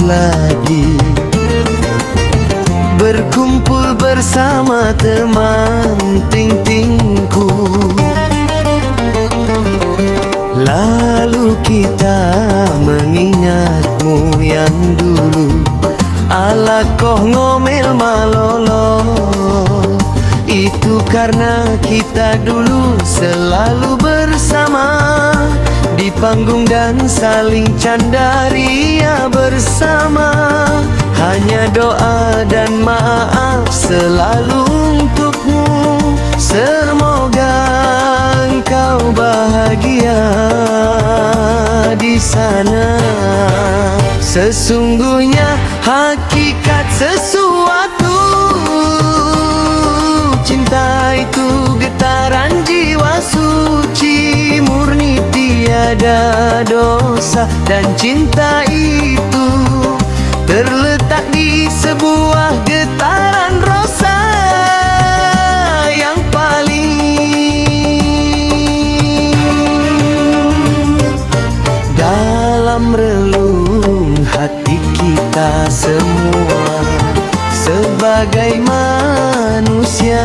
lagi, berkumpul bersama teman ting-tingku. Lalu kita mengingatmu yang dulu, ala koh ngomel malolo. Itu karena kita dulu selalu bersama di panggung dan saling candaria bersama. Hanya doa dan maaf selalu untukmu. Semoga engkau bahagia di sana. Sesungguhnya hakikat sesuatu, cinta itu getaran jiwa suci, murni tiada dosa. Dan cinta itu terletak di sebuah getaran rosa yang paling dalam relung hati kita semua sebagai manusia.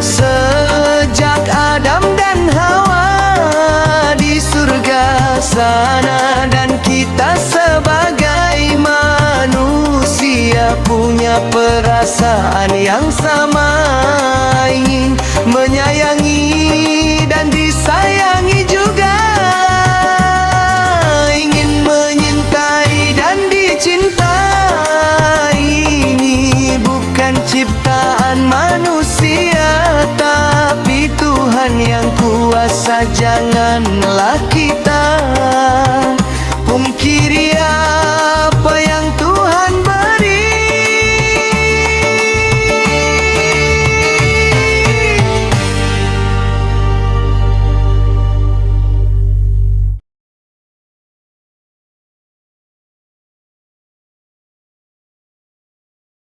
Sejak Adam dan Hawa di surga sana, dan kita sebagai manusia punya perasaan yang sama, ingin menyayangi